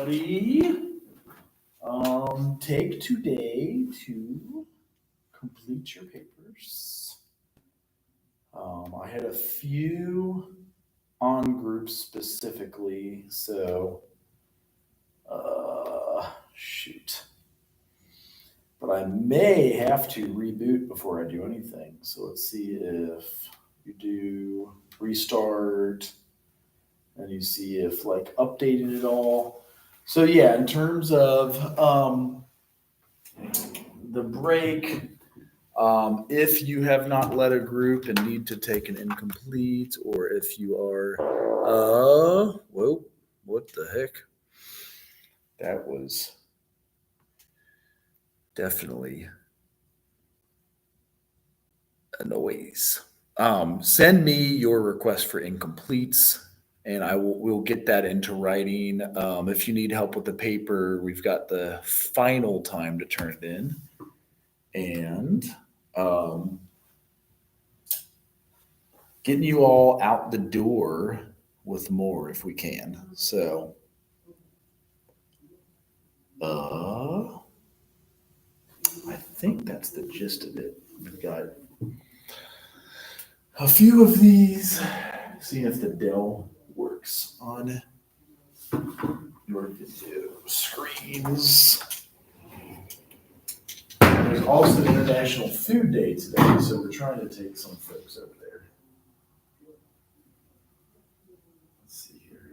everybody. Take today to complete your papers. I had a few on groups specifically, so shoot. But I may have to reboot before I do anything. So let's see if you do restart and you see if like updating it all. So yeah, in terms of the break, if you have not led a group and need to take an incomplete, or if you are, whoa, what the heck? That was definitely a noise. Send me your request for incompletes, and we'll get that into writing. If you need help with the paper, we've got the final time to turn it in, and um, getting you all out the door with more if we can. So, I think that's the gist of it. We've got a few of these. See if the Dell works on your video screens. There's also International Food Day today, so we're trying to take some folks over there. Let's see here.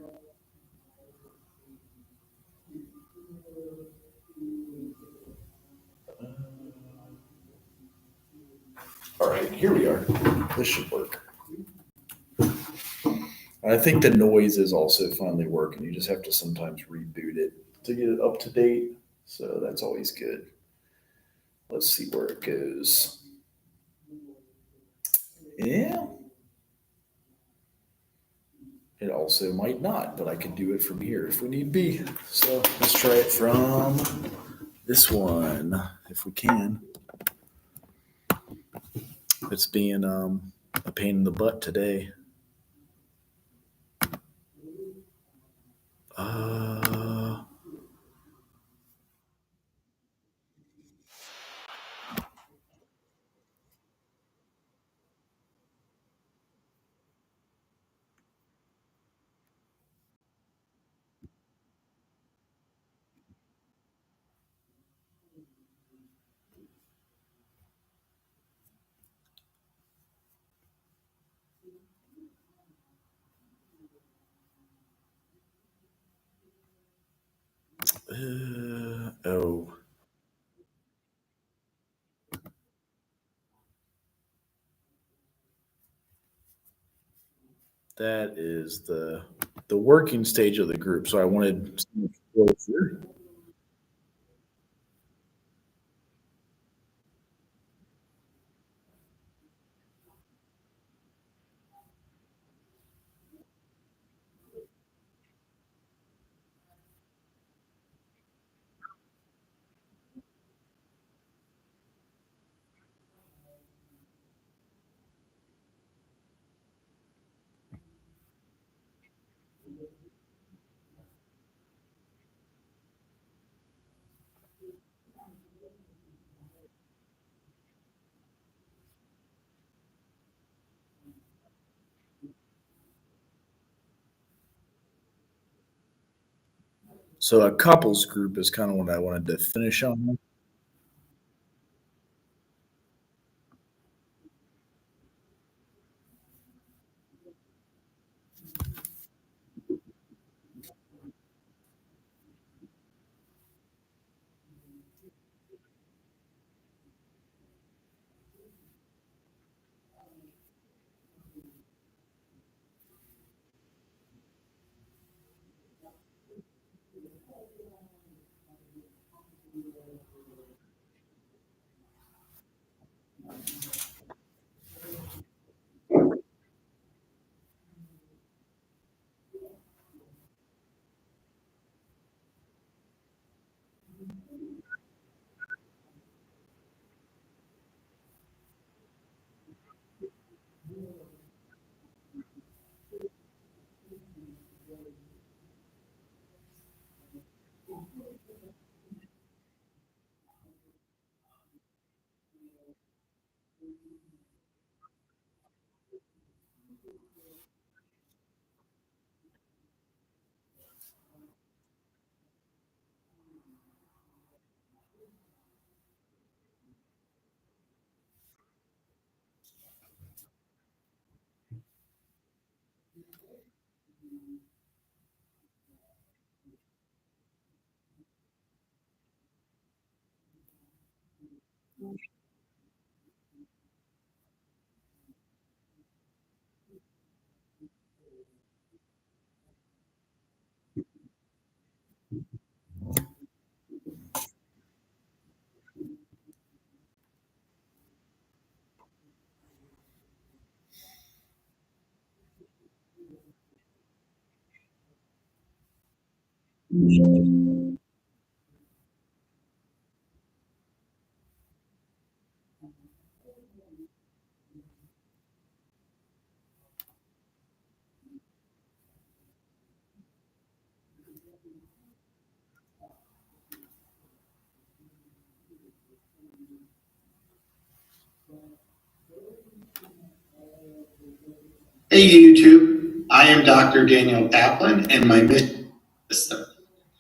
Uh, all right, here we are. This should work. I think the noise is also finally working. You just have to sometimes reboot it to get it up to date. So that's always good. Let's see where it goes. Yeah. It also might not, but I can do it from here if we need be. So let's try it from this one if we can. It's being a pain in the butt today. Uh, oh, that is the working stage of the group. So I wanted some closure. So a couples group is kind of what I wanted to finish on. Hey YouTube, I am Dr. Daniel Kaplan, and my mission is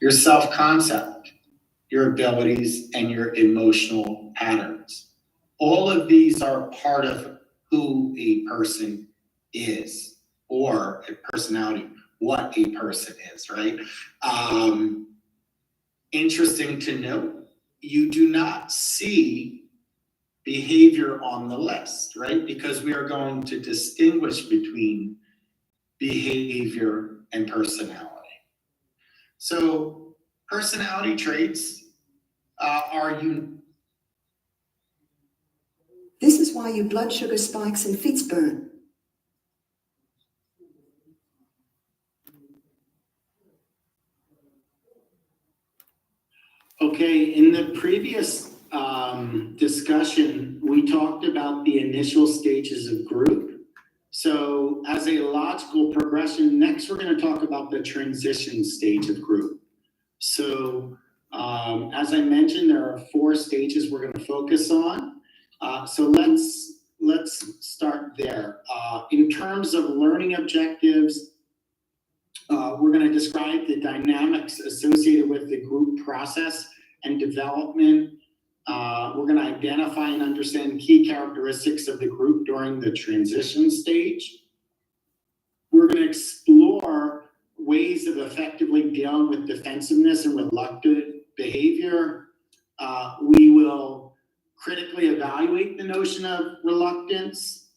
your self-concept, your abilities, and your emotional patterns. All of these are part of who a person is, or a personality, what a person is, right? Interesting to note, you do not see behavior on the list, right? Because we are going to distinguish between behavior and personality. So personality traits are unique. This is why your blood sugar spikes and feet burn. Okay, in the previous discussion, we talked about the initial stages of group. So as a logical progression, next we're going to talk about the transition stage of group. So as I mentioned, there are 4 stages we're going to focus on. So let's start there. In terms of learning objectives, we're going to describe the dynamics associated with the group process and development. We're going to identify and understand key characteristics of the group during the transition stage. We're going to explore ways of effectively dealing with defensiveness and reluctant behavior. We will critically evaluate the notion of reluctance.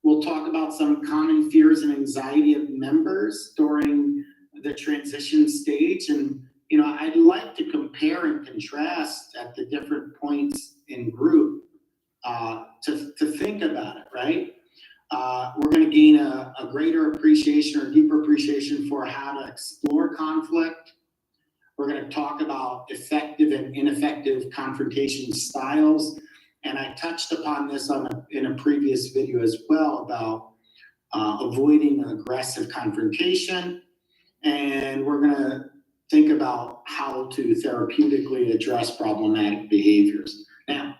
We'll talk about some common fears and anxiety of members during the transition stage. And, you know, I'd like to compare and contrast at the different points in group to think about it, right? We're going to gain a greater appreciation or deeper appreciation for how to explore conflict. We're going to talk about effective and ineffective confrontation styles. And I touched upon this in a previous video as well about avoiding aggressive confrontation. And we're going to think about how to therapeutically address problematic behaviors. Now,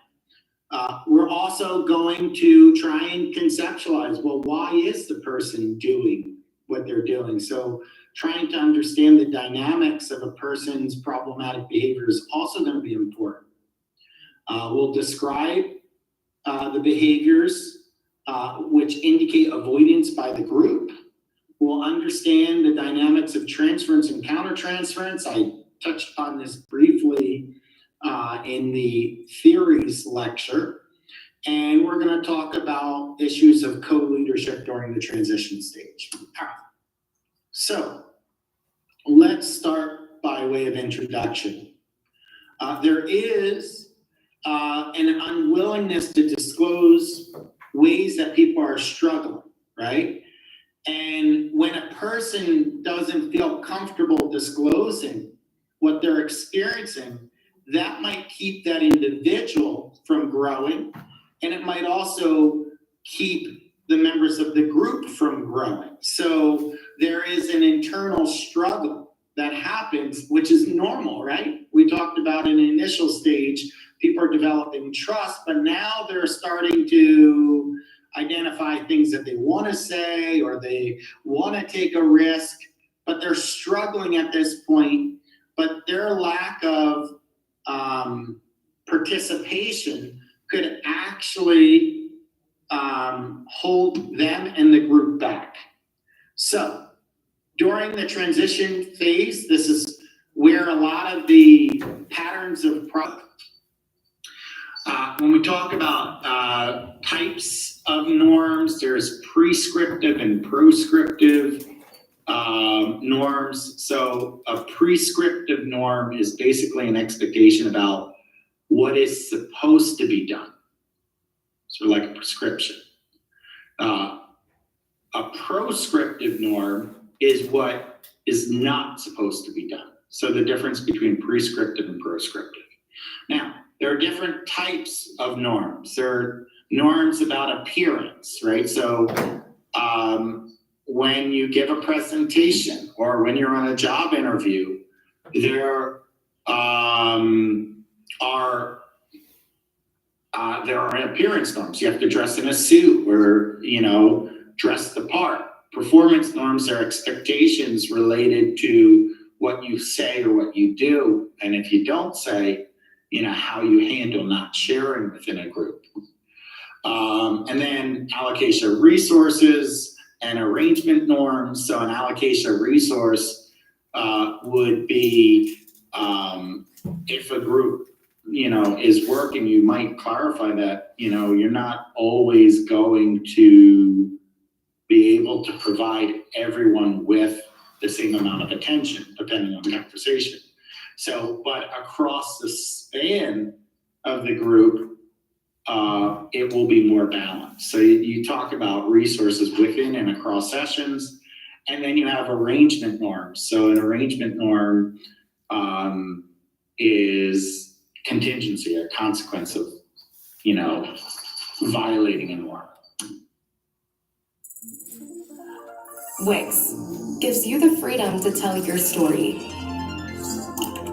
we're also going to try and conceptualize, well, why is the person doing what they're doing? So trying to understand the dynamics of a person's problematic behavior is also going to be important. We'll describe the behaviors which indicate avoidance by the group. We'll understand the dynamics of transference and countertransference. I touched upon this briefly in the theories lecture. And we're going to talk about issues of co-leadership during the transition stage. So let's start by way of introduction. There is an unwillingness to disclose ways that people are struggling, right? And when a person doesn't feel comfortable disclosing what they're experiencing, that might keep that individual from growing, and it might also keep the members of the group from growing. So there is an internal struggle that happens, which is normal, right? We talked about in the initial stage, people are developing trust, but now they're starting to identify things that they want to say or they want to take a risk, but they're struggling at this point. But their lack of participation could actually hold them and the group back. So during the transition phase, this is where a lot of the patterns of when we talk about types of norms, there's prescriptive and proscriptive norms. So a prescriptive norm is basically an expectation about what is supposed to be done. So like a prescription. A proscriptive norm is what is not supposed to be done. So the difference between prescriptive and proscriptive. Now, there are different types of norms. There are norms about appearance, right? So when you give a presentation or when you're on a job interview, there are appearance norms. You have to dress in a suit or, dress the part. Performance norms are expectations related to what you say or what you do. And if you don't say, how you handle not sharing within a group. And then allocation of resources and arrangement norms. So an allocation of resource would be if a group, is working, you might clarify that, you're not always going to be able to provide everyone with the same amount of attention, depending on the conversation. So, but across the span of the group, it will be more balanced. So you talk about resources within and across sessions, and then you have arrangement norms. So an arrangement norm is contingency, a consequence of, violating a norm. Wix gives you the freedom to tell your story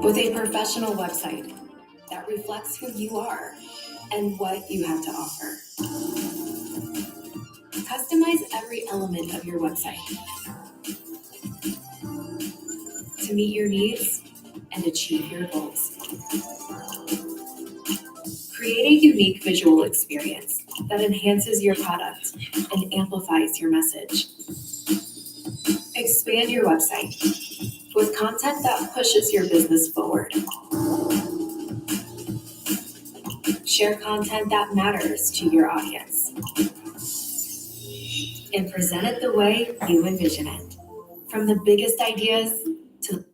with a professional website that reflects who you are and what you have to offer. Customize every element of your website to meet your needs and achieve your goals. Create a unique visual experience that enhances your product and amplifies your message. Expand your website with content that pushes your business forward. Share content that matters to your audience. And present it the way you envision it. From the biggest ideas to...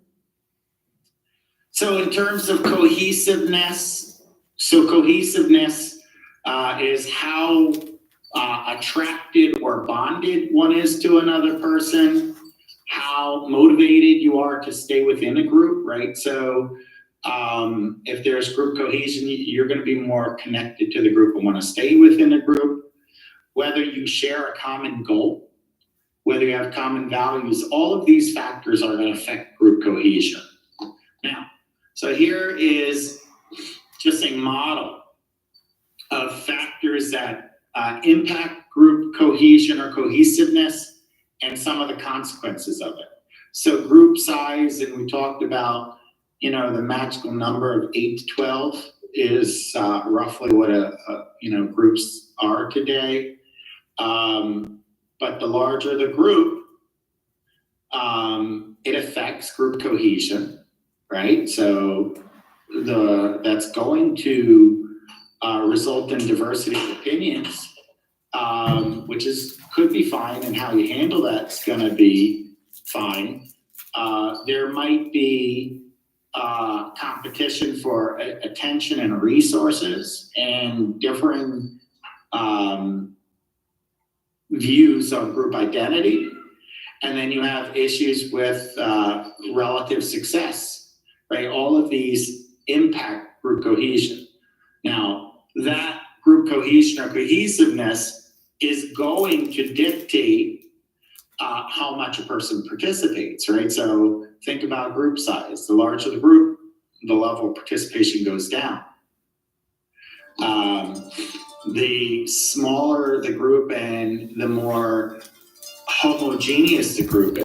So in terms of cohesiveness, cohesiveness is how attracted or bonded one is to another person, how motivated you are to stay within a group, right? So if there's group cohesion, you're going to be more connected to the group and want to stay within a group. Whether you share a common goal, whether you have common values, all of these factors are going to affect group cohesion. Now, so here is just a model of factors that impact group cohesion or cohesiveness and some of the consequences of it. So group size, and we talked about, the magical number of 8 to 12 is roughly what groups are today. But the larger the group, it affects group cohesion, right? So that's going to result in diversity of opinions, which could be fine, and how you handle that's going to be fine. There might be competition for attention and resources and differing views on group identity. And then you have issues with relative success, right? All of these impact group cohesion. Now, that group cohesion or cohesiveness is going to dictate how much a person participates, right? So think about group size. The larger the group, the level of participation goes down. The smaller the group and the more homogeneous the group